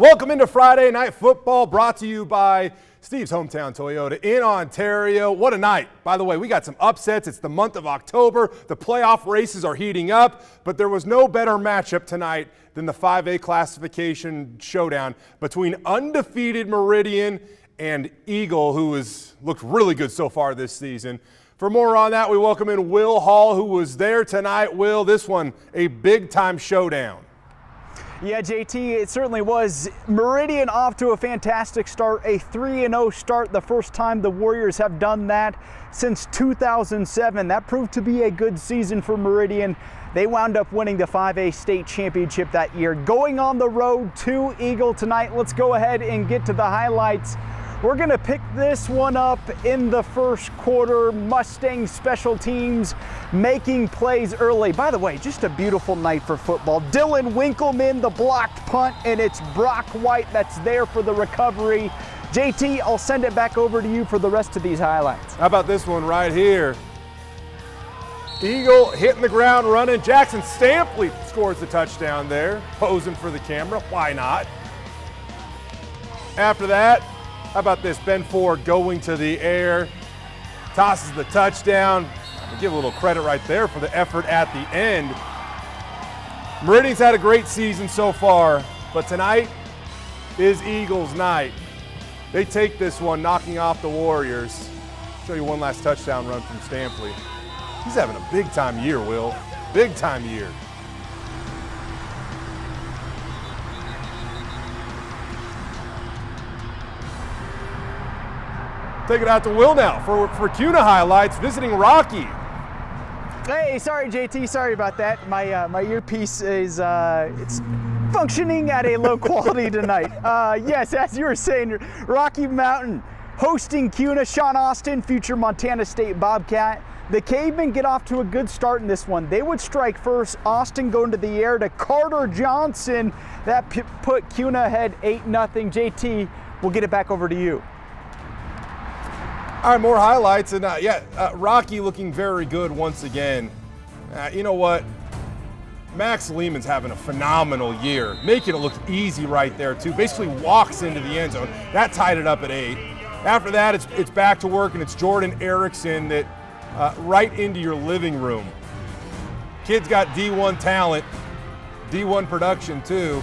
Welcome into Friday Night Football, brought to you by Steve's Hometown Toyota in Ontario. What a night. By the way, we got some upsets. It's the month of October. The playoff races are heating up, but there was no better matchup tonight than the 5A classification showdown between undefeated Meridian and Eagle, who has looked really good so far this season. For more on that, we welcome in Will Hall, who was there tonight. Will, this one, a big-time showdown. Yeah, JT, it certainly was. Meridian off to a fantastic start, a 3-0 start, the first time the Warriors have done that since 2007. That proved to be a good season for Meridian. They wound up winning the 5A state championship that year. Going on the road to Eagle tonight, let's go ahead and get to the highlights. We're going to pick this one up in the first quarter. Mustangs special teams making plays early. By the way, just a beautiful night for football. Dylan Winkleman, the blocked punt, and it's Brock White that's there for the recovery. JT, I'll send it back over to you for the rest of these highlights. How about this one right here? Eagle hitting the ground running. Jackson Stampley scores the touchdown there, posing for the camera. Why not? After that, how about this? Ben Ford going to the air, tosses the touchdown. I'll give a little credit right there for the effort at the end. Meridian's had a great season so far, but tonight is Eagles' night. They take this one, knocking off the Warriors. Show you one last touchdown run from Stampley. He's having a big-time year, Will. Big-time year. Take it out to Will now for Kuna highlights, visiting Rocky. Hey, sorry JT, sorry about that. My earpiece is it's functioning at a low quality tonight. Yes, as you were saying, Rocky Mountain hosting Kuna. Sean Austin, future Montana State Bobcat. The Cavemen get off to a good start in this one. They would strike first. Austin going to the air to Carter Johnson. That put Kuna ahead 8-0. JT, we'll get it back over to you. All right, more highlights, and Rocky looking very good once again. You know what? Max Lehman's having a phenomenal year, making it look easy right there too. Basically walks into the end zone. That tied it up at 8. After that, it's back to work, and it's Jordan Erickson that right into your living room. Kid's got D1 talent, D1 production too.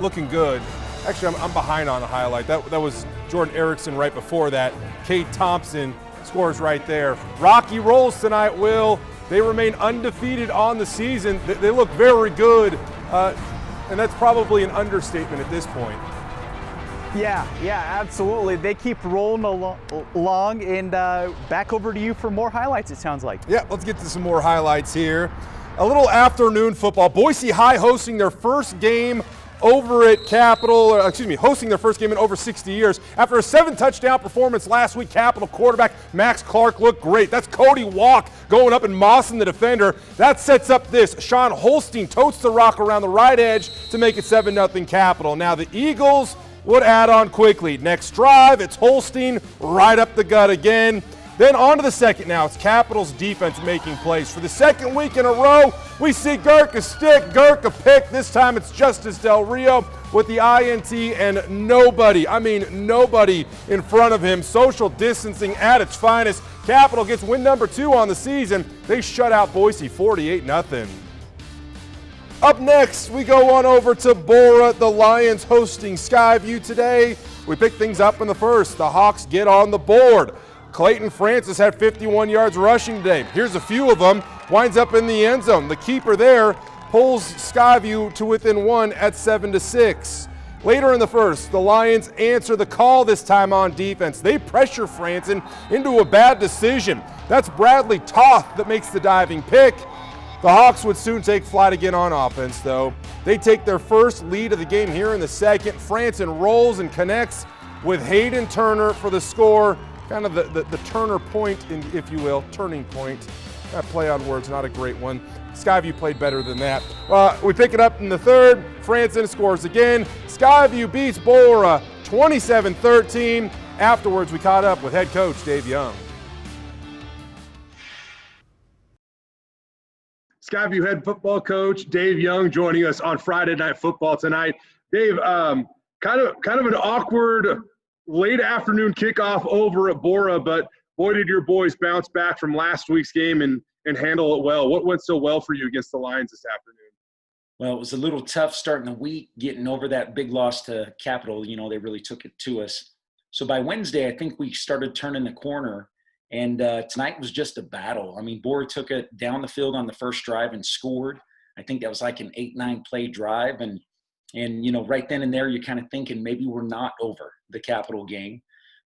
Looking good. Actually, I'm behind on a highlight. That was Jordan Erickson right before that. Cade Thompson scores right there. Rocky rolls tonight, Will. They remain undefeated on the season. They look very good, and that's probably an understatement at this point. Yeah, absolutely. They keep rolling along, and back over to you for more highlights, it sounds like. Yeah, let's get to some more highlights here. A little afternoon football. Boise High hosting their first game over at hosting their first game in over 60 years. After a 7-touchdown performance last week, Capital quarterback Max Clark looked great. That's Cody Walk going up and mossing the defender. That sets up this. Sean Holstein totes the rock around the right edge to make it 7-0 Capital. Now the Eagles would add on quickly. Next drive, it's Holstein right up the gut again. Then on to the second now. It's Capital's defense making plays. For the second week in a row, we see Girk a stick, Girk a pick. This time it's Justice Del Rio with the INT and nobody in front of him. Social distancing at its finest. Capital gets win number 2 on the season. They shut out Boise 48-0. Up next, we go on over to Borah. The Lions hosting Skyview today. We pick things up in the first. The Hawks get on the board. Clayton Francis had 51 yards rushing today. Here's a few of them. Winds up in the end zone. The keeper there pulls Skyview to within 1 at 7-6. Later in the first, the Lions answer the call this time on defense. They pressure Franson into a bad decision. That's Bradley Toth that makes the diving pick. The Hawks would soon take flight again on offense, though. They take their first lead of the game here in the second. Franson rolls and connects with Hayden Turner for the score. Kind of the Turner point, if you will, turning point. That play on words, not a great one. Skyview played better than that. We pick it up in the third. Franson scores again. Skyview beats Borah 27-13. Afterwards, we caught up with head coach Dave Young. Skyview head football coach Dave Young joining us on Friday Night Football tonight. Dave, kind of an awkward late afternoon kickoff over at Borah, but boy, did your boys bounce back from last week's game and handle it well. What went so well for you against the Lions this afternoon? Well, it was a little tough starting the week, getting over that big loss to Capital. They really took it to us. So by Wednesday, I think we started turning the corner, and tonight was just a battle. I mean, Borah took it down the field on the first drive and scored. I think that was like an 8-9 play drive, and right then and there, you're kind of thinking maybe we're not over the Capital game.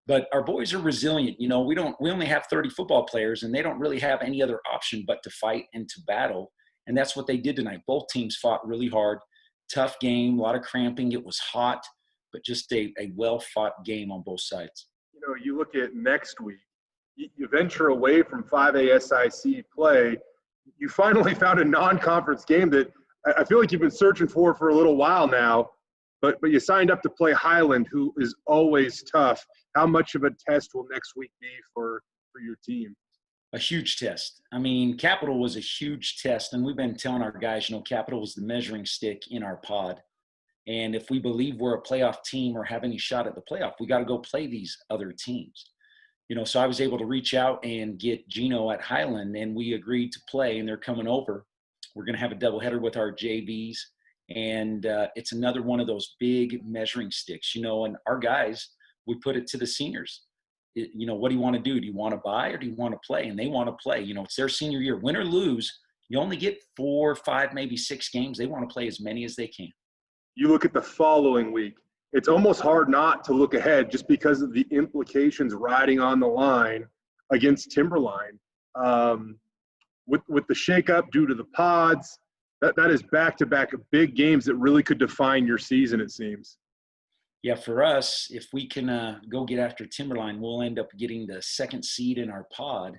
But our boys are resilient. We only have 30 football players, and they don't really have any other option but to fight and to battle. And that's what they did tonight. Both teams fought really hard. Tough game, a lot of cramping. It was hot, but just a well-fought game on both sides. You look at next week, you venture away from 5A SIC play. You finally found a non-conference game that I feel like you've been searching for a little while now, but you signed up to play Highland, who is always tough. How much of a test will next week be for your team? A huge test. I mean, Capital was a huge test, and we've been telling our guys, Capital was the measuring stick in our pod. And if we believe we're a playoff team or have any shot at the playoff, we got to go play these other teams. So I was able to reach out and get Gino at Highland, and we agreed to play, and they're coming over. We're going to have a doubleheader with our JVs, and it's another one of those big measuring sticks, and our guys, we put it to the seniors. What do you want to do? Do you want to buy or do you want to play? And they want to play. It's their senior year. Win or lose, you only get 4, 5, maybe 6 games. They want to play as many as they can. You look at the following week. It's almost hard not to look ahead just because of the implications riding on the line against Timberline. With the shakeup due to the pods, that is back-to-back big games that really could define your season, it seems. Yeah, for us, if we can go get after Timberline, we'll end up getting the 2nd seed in our pod,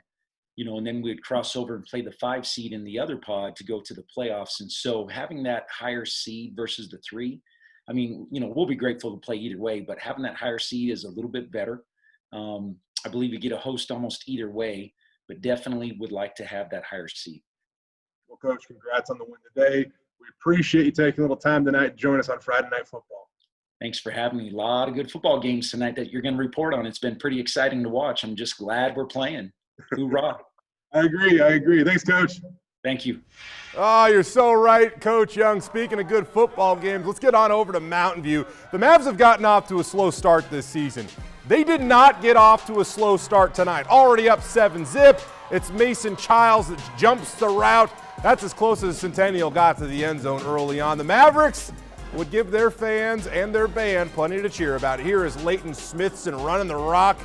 and then we'd cross over and play the 5 seed in the other pod to go to the playoffs. And so having that higher seed versus the 3, I mean, we'll be grateful to play either way, but having that higher seed is a little bit better. I believe you get a host almost either way, but definitely would like to have that higher seed. Well, Coach, congrats on the win today. We appreciate you taking a little time tonight to join us on Friday Night Football. Thanks for having me. A lot of good football games tonight that you're going to report on. It's been pretty exciting to watch. I'm just glad we're playing. Hoorah. I agree. Thanks, Coach. Thank you. Oh, you're so right, Coach Young. Speaking of good football games, let's get on over to Mountain View. The Mavs have gotten off to a slow start this season. They did not get off to a slow start tonight. Already up 7-zip. It's Mason Childs that jumps the route. That's as close as Centennial got to the end zone early on. The Mavericks would give their fans and their band plenty to cheer about. Here is Leighton Smithson running the rock,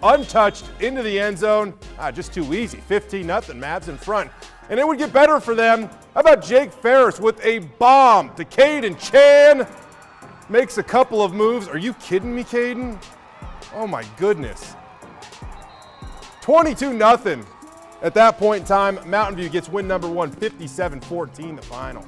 untouched into the end zone. Just too easy. 15-0, Mavs in front. And it would get better for them. How about Jake Ferris with a bomb to Caden Chan? Makes a couple of moves. Are you kidding me, Caden? Oh my goodness. 22-0. At that point in time, Mountain View gets win number 1, 57-14, the final.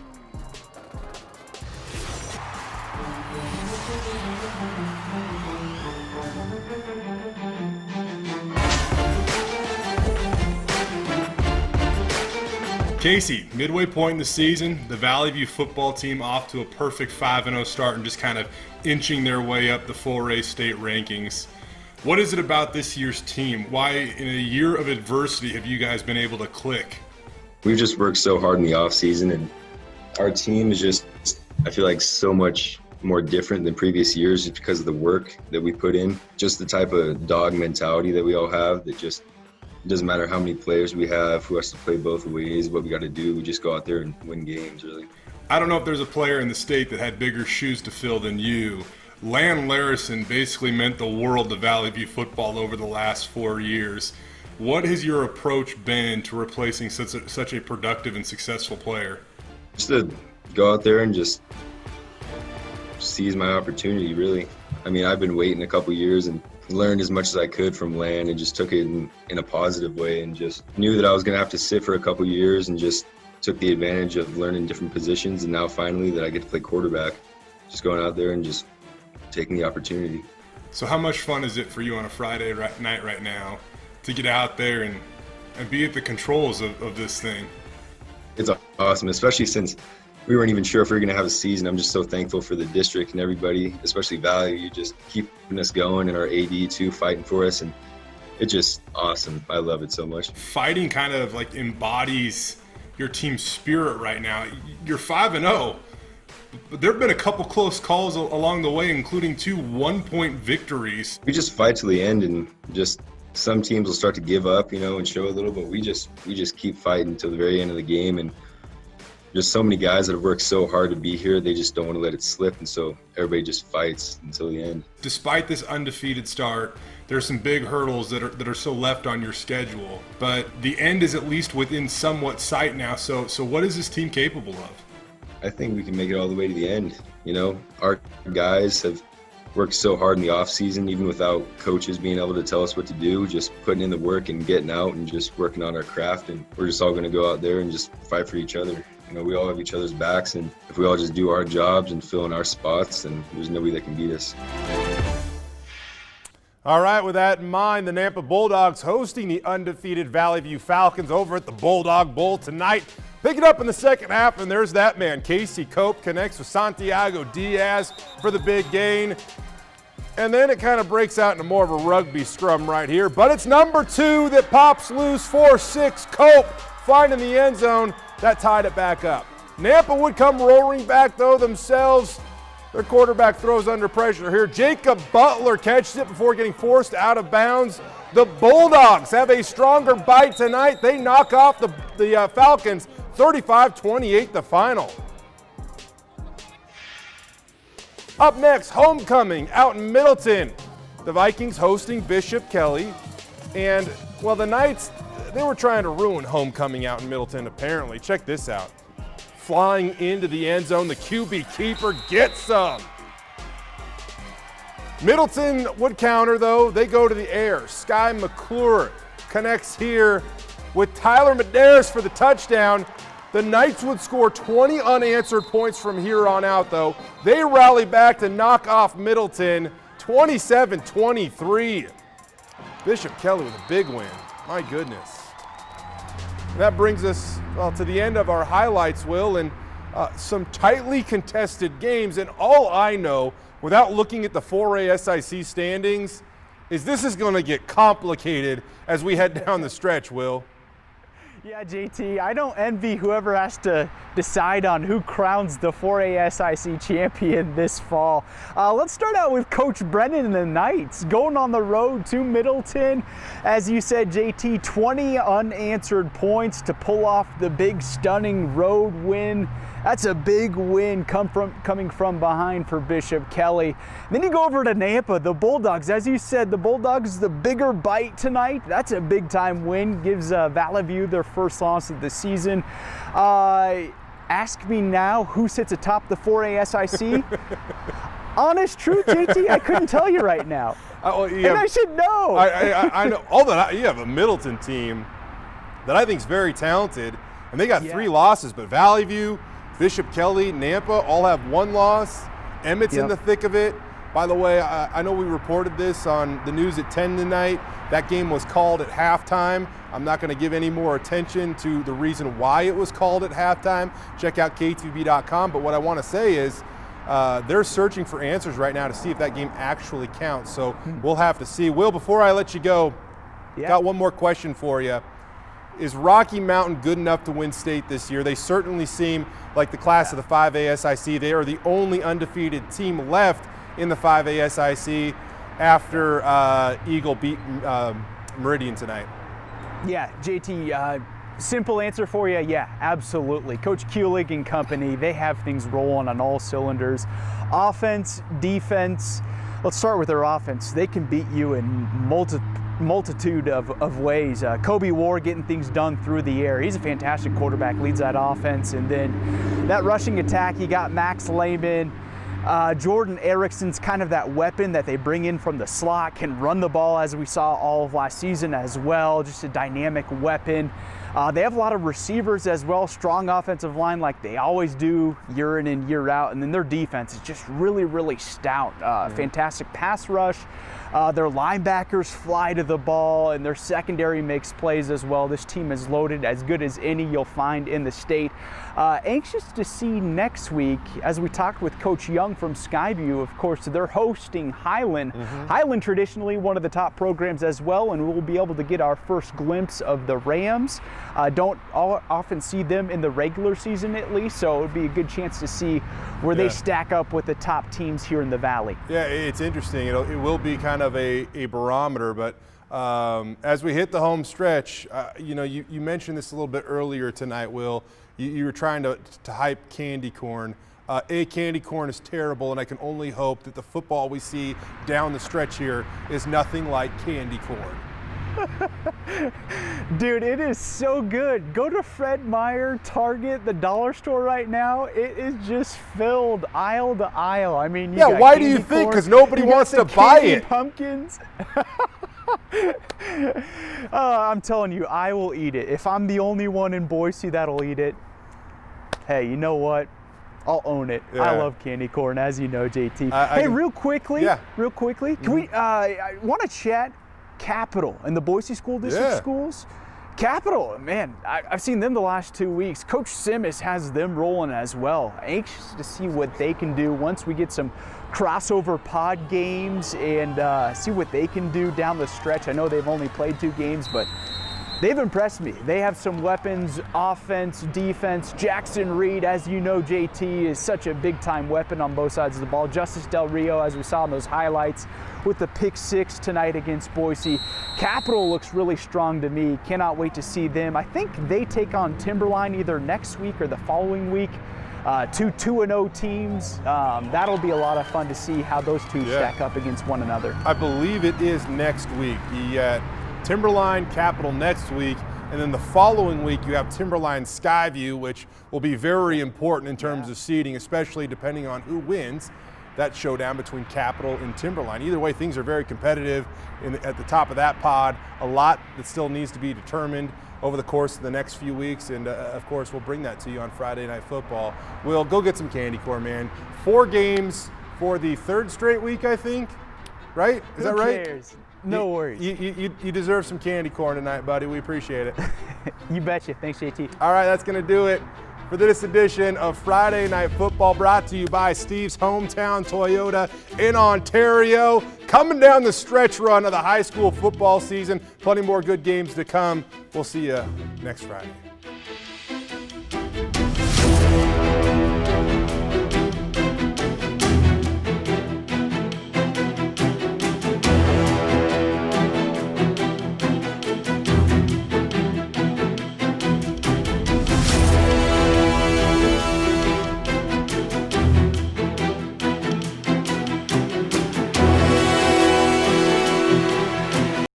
Casey, midway point in the season, the Vallivue football team off to a perfect 5-0 start and just kind of inching their way up the 4A state rankings. What is it about this year's team? Why, in a year of adversity, have you guys been able to click? We've just worked so hard in the offseason, and our team is just, I feel like, so much more different than previous years just because of the work that we put in. Just the type of dog mentality that we all have that just it doesn't matter how many players we have, who has to play both ways, what we got to do. We just go out there and win games, really. I don't know if there's a player in the state that had bigger shoes to fill than you. Lan Larison basically meant the world to Vallivue football over the last 4 years. What has your approach been to replacing such a productive and successful player? Just to go out there and just seize my opportunity, really. I mean, I've been waiting a couple years and learned as much as I could from Lan and just took it in a positive way and just knew that I was going to have to sit for a couple years and just took the advantage of learning different positions, and now finally that I get to play quarterback, just going out there and just taking the opportunity. So how much fun is it for you on a Friday night right now to get out there and be at the controls of this thing? it's awesome, especially since we weren't even sure if we were going to have a season. I'm just so thankful for the district and everybody, especially Vallivue, just keeping us going, and our AD too, fighting for us. And it's just awesome. I love it so much. Fighting kind of like embodies your team's spirit right now. You're 5-0, but there have been a couple close calls along the way, including 2 one-point victories. We just fight to the end, and just some teams will start to give up, and show a little, but we just keep fighting till the very end of the game. And just so many guys that have worked so hard to be here, they just don't want to let it slip, and so everybody just fights until the end. Despite this undefeated start, there's some big hurdles that are still left on your schedule, but the end is at least within somewhat sight now. So what is this team capable of? I think we can make it all the way to the end. Our guys have worked so hard in the off season, even without coaches being able to tell us what to do, just putting in the work and getting out and just working on our craft. And we're just all going to go out there and just fight for each other. We all have each other's backs, and if we all just do our jobs and fill in our spots, then there's nobody that can beat us. All right, with that in mind, the Nampa Bulldogs hosting the undefeated Vallivue Falcons over at the Bulldog Bowl tonight. Pick it up in the second half, and there's that man. Casey Cope connects with Santiago Diaz for the big gain. And then it kind of breaks out into more of a rugby scrum right here. But it's number 2 that pops loose, 4-6. Cope finding the end zone. That tied it back up. Nampa would come roaring back, though, themselves. Their quarterback throws under pressure here. Jacob Butler catches it before getting forced out of bounds. The Bulldogs have a stronger bite tonight. They knock off the Falcons, 35-28 the final. Up next, homecoming out in Middleton. The Vikings hosting Bishop Kelly. And, well, the Knights, they were trying to ruin homecoming out in Middleton, apparently. Check this out. Flying into the end zone, the QB keeper gets some. Middleton would counter, though. They go to the air. Sky McClure connects here with Tyler Medeiros for the touchdown. The Knights would score 20 unanswered points from here on out, though. They rally back to knock off Middleton, 27-23. Bishop Kelly with a big win. My goodness. And that brings us, well, to the end of our highlights, Will, and some tightly contested games. And all I know, without looking at the 4A SIC standings, is this is going to get complicated as we head down the stretch, Will. Yeah, JT, I don't envy whoever has to decide on who crowns the 4A SIC champion this fall. Let's start out with Coach Brennan and the Knights going on the road to Middleton. As you said, JT, 20 unanswered points to pull off the big stunning road win. That's a big win coming from behind for Bishop Kelly. Then you go over to Nampa, the Bulldogs. As you said, the Bulldogs, the bigger bite tonight. That's a big-time win. Gives Vallivue their first loss of the season. Ask me now who sits atop the 4A SIC. Honest truth, JT, I couldn't tell you right now. And I should know. I know. You have a Middleton team that I think is very talented, and they got 3 losses, but Vallivue, Bishop Kelly, Nampa all have 1 loss. Emmett's in the thick of it. By the way, I know we reported this on the news at 10 tonight. That game was called at halftime. I'm not going to give any more attention to the reason why it was called at halftime. Check out KTVB.com. But what I want to say is they're searching for answers right now to see if that game actually counts. So we'll have to see. Will, before I let you go, got one more question for you. Is Rocky Mountain good enough to win state this year? They certainly seem like the class of the 5A SIC. They are the only undefeated team left in the 5A SIC after Eagle beat Meridian tonight. Yeah, JT, simple answer for you, yeah, absolutely. Coach Kulig and company, they have things rolling on all cylinders. Offense, defense, let's start with their offense. They can beat you in multitude of ways. Kobe Ward getting things done through the air. He's a fantastic quarterback, leads that offense. And then that rushing attack, you got Max Lehman. Jordan Erickson's kind of that weapon that they bring in from the slot, can run the ball as we saw all of last season as well, just a dynamic weapon. They have a lot of receivers as well, strong offensive line like they always do year in and year out, and then their defense is just really, really stout. Fantastic pass rush. Their linebackers fly to the ball, and their secondary makes plays as well. This team is loaded, as good as any you'll find in the state. Anxious to see next week, as we talked with Coach Young from Skyview, of course, they're hosting Highland. Highland traditionally one of the top programs as well, and we'll be able to get our first glimpse of the Rams. Don't often see them in the regular season at least, so it would be a good chance to see where they stack up with the top teams here in the Valley. Yeah, it's interesting. It will be kind of a barometer, but as we hit the home stretch, you mentioned this a little bit earlier tonight, Will. You were trying to hype candy corn. Candy corn is terrible, and I can only hope that the football we see down the stretch here is nothing like candy corn. Dude, it is so good. Go to Fred Meyer, Target, the dollar store right now. It is just filled aisle to aisle. I mean, yeah, why do you think? Because nobody wants to buy it. Pumpkins. I'm telling you, I will eat it. If I'm the only one in Boise that'll eat it, hey, you know what? I'll own it. Yeah. I love candy corn, as you know, JT. Hey, real quickly, can we? I want to chat Capital and the Boise School District schools. Capital, man, I've seen them the last 2 weeks. Coach Simmons has them rolling as well. Anxious to see what they can do once we get some crossover pod games and see what they can do down the stretch. I know they've only played 2 games, but they've impressed me. They have some weapons, offense, defense. Jackson Reed, as you know, JT, is such a big-time weapon on both sides of the ball. Justice Del Rio, as we saw in those highlights, with the pick 6 tonight against Boise. Capital looks really strong to me. Cannot wait to see them. I think they take on Timberline either next week or the following week. 2 2-0 teams. That'll be a lot of fun to see how those two stack up against one another. I believe it is next week. Timberline Capital next week, and then the following week you have Timberline Skyview, which will be very important in terms of seeding, especially depending on who wins that showdown between Capital and Timberline. Either way, things are very competitive at the top of that pod. A lot that still needs to be determined over the course of the next few weeks, and of course we'll bring that to you on Friday Night Football. We'll go get some candy corn, man. 4 games for the 3rd straight week, I think, right? Is that right? Who cares? No worries. You deserve some candy corn tonight, buddy. We appreciate it. You betcha. Thanks, JT. All right, that's going to do it for this edition of Friday Night Football, brought to you by Steve's Hometown Toyota in Ontario. Coming down the stretch run of the high school football season. Plenty more good games to come. We'll see you next Friday.